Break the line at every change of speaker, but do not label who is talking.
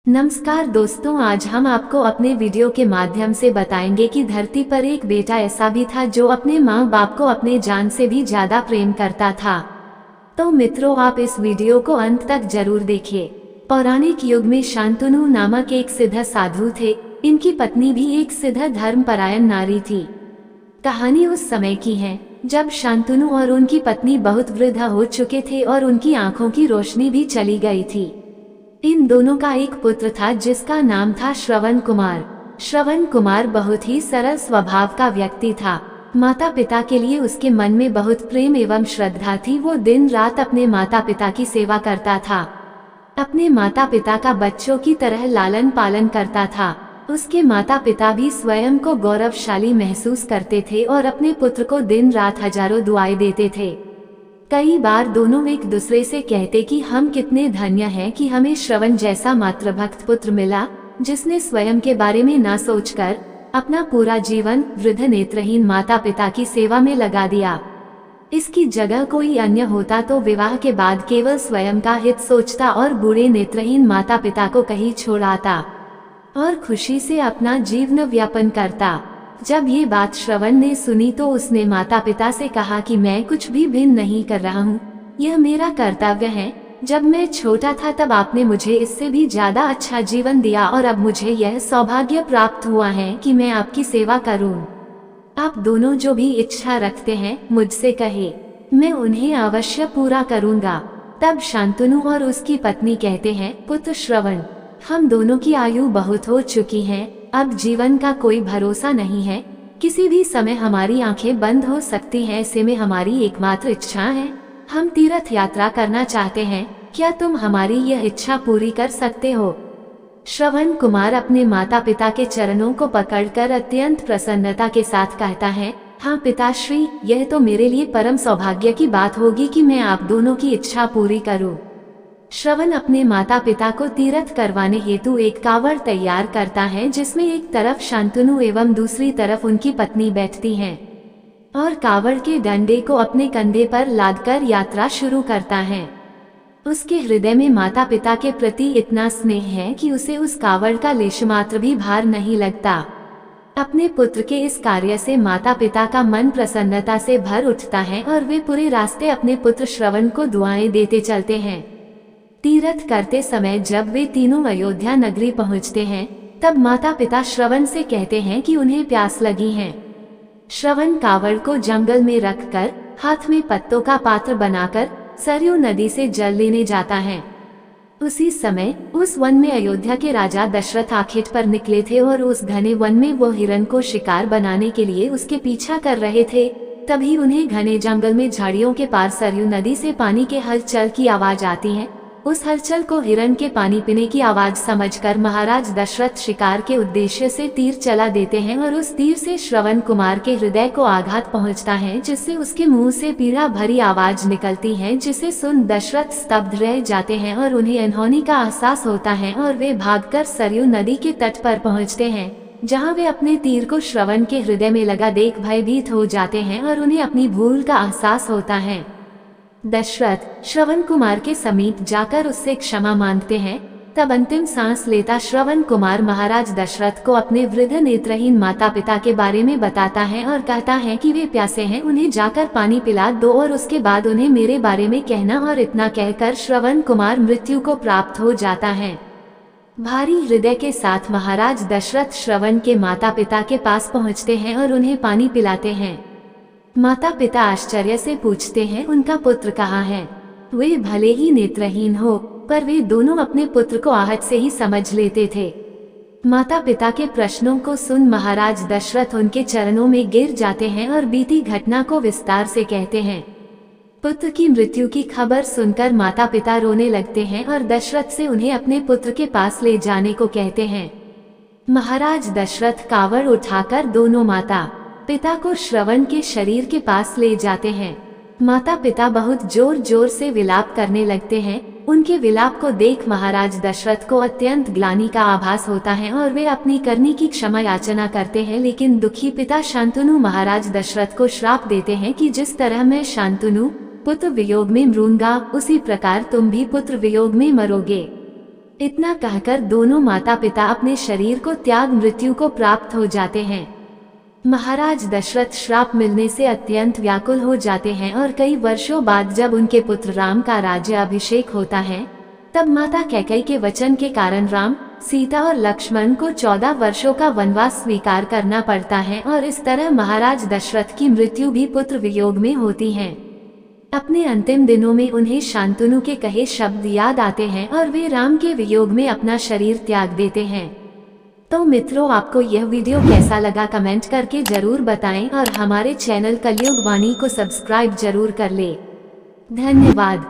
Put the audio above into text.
नमस्कार दोस्तों, आज हम आपको अपने वीडियो के माध्यम से बताएंगे कि धरती पर एक बेटा ऐसा भी था जो अपने माँ बाप को अपने जान से भी ज्यादा प्रेम करता था। तो मित्रों, आप इस वीडियो को अंत तक जरूर देखिए। पौराणिक युग में शांतनु नामक एक सिद्ध साधु थे। इनकी पत्नी भी एक सिद्ध धर्मपरायण नारी थी। कहानी उस समय की है जब शांतनु और उनकी पत्नी बहुत वृद्ध हो चुके थे और उनकी आंखों की रोशनी भी चली गई थी। इन दोनों का एक पुत्र था जिसका नाम था श्रवण कुमार। श्रवण कुमार बहुत ही सरल स्वभाव का व्यक्ति था। माता पिता के लिए उसके मन में बहुत प्रेम एवं श्रद्धा थी। वो दिन रात अपने माता पिता की सेवा करता था। अपने माता पिता का बच्चों की तरह लालन पालन करता था। उसके माता पिता भी स्वयं को गौरवशाली महसूस करते थे और अपने पुत्र को दिन रात हजारों दुआएं देते थे। कई बार दोनों एक दूसरे से कहते कि हम कितने धन्य हैं कि हमें श्रवण जैसा मातृभक्त पुत्र मिला, जिसने स्वयं के बारे में ना सोचकर अपना पूरा जीवन वृद्ध नेत्रहीन माता पिता की सेवा में लगा दिया। इसकी जगह कोई अन्य होता तो विवाह के बाद केवल स्वयं का हित सोचता और बूढ़े नेत्रहीन माता पिता को कहीं छोड़ आता और खुशी से अपना जीवन व्यापन करता। जब ये बात श्रवण ने सुनी तो उसने माता पिता से कहा कि मैं कुछ भी भिन्न नहीं कर रहा हूँ, यह मेरा कर्तव्य है। जब मैं छोटा था तब आपने मुझे इससे भी ज्यादा अच्छा जीवन दिया और अब मुझे यह सौभाग्य प्राप्त हुआ है कि मैं आपकी सेवा करूं। आप दोनों जो भी इच्छा रखते हैं मुझसे कहे, मैं उन्हें अवश्य पूरा करूंगा। तब शांतनु और उसकी पत्नी कहते हैं, पुत्र श्रवण, हम दोनों की आयु बहुत हो चुकी है, अब जीवन का कोई भरोसा नहीं है। किसी भी समय हमारी आंखें बंद हो सकती हैं। ऐसे में हमारी एकमात्र इच्छा है, हम तीर्थ यात्रा करना चाहते हैं। क्या तुम हमारी यह इच्छा पूरी कर सकते हो? श्रवण कुमार अपने माता पिता के चरणों को पकड़कर अत्यंत प्रसन्नता के साथ कहता है, हाँ पिताश्री, यह तो मेरे लिए परम सौभाग्य की बात होगी कि मैं आप दोनों की इच्छा पूरी करूं। श्रवण अपने माता पिता को तीर्थ करवाने हेतु एक कावड़ तैयार करता है, जिसमें एक तरफ शांतनु एवं दूसरी तरफ उनकी पत्नी बैठती हैं और कावड़ के डंडे को अपने कंधे पर लादकर यात्रा शुरू करता है। उसके हृदय में माता पिता के प्रति इतना स्नेह है कि उसे उस कावड़ का लेशमात्र भी भार नहीं लगता। अपने पुत्र के इस कार्य से माता पिता का मन प्रसन्नता से भर उठता है और वे पूरे रास्ते अपने पुत्र श्रवण को दुआएं देते चलते हैं। तीर्थ करते समय जब वे तीनों अयोध्या नगरी पहुंचते हैं, तब माता पिता श्रवण से कहते हैं कि उन्हें प्यास लगी है। श्रवण कावड़ को जंगल में रखकर हाथ में पत्तों का पात्र बनाकर सरयू नदी से जल लेने जाता है। उसी समय उस वन में अयोध्या के राजा दशरथ आखेट पर निकले थे और उस घने वन में वो हिरण को शिकार बनाने के लिए उसके पीछा कर रहे थे। तभी उन्हें घने जंगल में झाड़ियों के पार सरयू नदी से पानी के हलचल की आवाज आती है। उस हलचल को हिरण के पानी पीने की आवाज समझकर महाराज दशरथ शिकार के उद्देश्य से तीर चला देते हैं और उस तीर से श्रवण कुमार के हृदय को आघात पहुंचता है, जिससे उसके मुंह से पीड़ा भरी आवाज निकलती है, जिसे सुन दशरथ स्तब्ध रह जाते हैं और उन्हें अनहोनी का एहसास होता है और वे भागकर सरयू नदी के तट पर पहुँचते हैं, जहाँ वे अपने तीर को श्रवण के हृदय में लगा देख भयभीत हो जाते हैं और उन्हें अपनी भूल का एहसास होता है। दशरथ श्रवण कुमार के समीप जाकर उससे क्षमा मांगते हैं। तब अंतिम सांस लेता श्रवण कुमार महाराज दशरथ को अपने वृद्ध नेत्रहीन माता पिता के बारे में बताता है और कहता है कि वे प्यासे हैं, उन्हें जाकर पानी पिला दो और उसके बाद उन्हें मेरे बारे में कहना। और इतना कहकर श्रवण कुमार मृत्यु को प्राप्त हो जाता है। भारी हृदय के साथ महाराज दशरथ श्रवण के माता पिता के पास पहुँचते हैं और उन्हें पानी पिलाते हैं। माता पिता आश्चर्य से पूछते हैं, उनका पुत्र कहाँ है? वे भले ही नेत्रहीन हो, पर वे दोनों अपने पुत्र को आहट से ही समझ लेते थे। माता पिता के प्रश्नों को सुन महाराज दशरथ उनके चरणों में गिर जाते हैं और बीती घटना को विस्तार से कहते हैं। पुत्र की मृत्यु की खबर सुनकर माता पिता रोने लगते हैं और दशरथ से उन्हें अपने पुत्र के पास ले जाने को कहते हैं। महाराज दशरथ कावड़ उठाकर दोनों माता पिता को श्रवण के शरीर के पास ले जाते हैं। माता पिता बहुत जोर जोर से विलाप करने लगते हैं। उनके विलाप को देख महाराज दशरथ को अत्यंत ग्लानि का आभास होता है और वे अपनी करनी की क्षमा याचना करते हैं। लेकिन दुखी पिता शांतनु महाराज दशरथ को श्राप देते हैं कि जिस तरह मैं शांतनु पुत्र वियोग में मरूंगा, उसी प्रकार तुम भी पुत्र वियोग में मरोगे। इतना कहकर दोनों माता पिता अपने शरीर को त्याग मृत्यु को प्राप्त हो जाते हैं। महाराज दशरथ श्राप मिलने से अत्यंत व्याकुल हो जाते हैं और कई वर्षों बाद जब उनके पुत्र राम का राज्य अभिषेक होता है, तब माता कैकेयी के वचन के कारण राम, सीता और लक्ष्मण को 14 वर्षों का वनवास स्वीकार करना पड़ता है और इस तरह महाराज दशरथ की मृत्यु भी पुत्र वियोग में होती है। अपने अंतिम दिनों में उन्हें शांतनु के कहे शब्द याद आते हैं और वे राम के वियोग में अपना शरीर त्याग देते हैं। तो मित्रों, आपको यह वीडियो कैसा लगा कमेंट करके जरूर बताएं और हमारे चैनल कलयुग वाणी को सब्सक्राइब जरूर कर ले। धन्यवाद।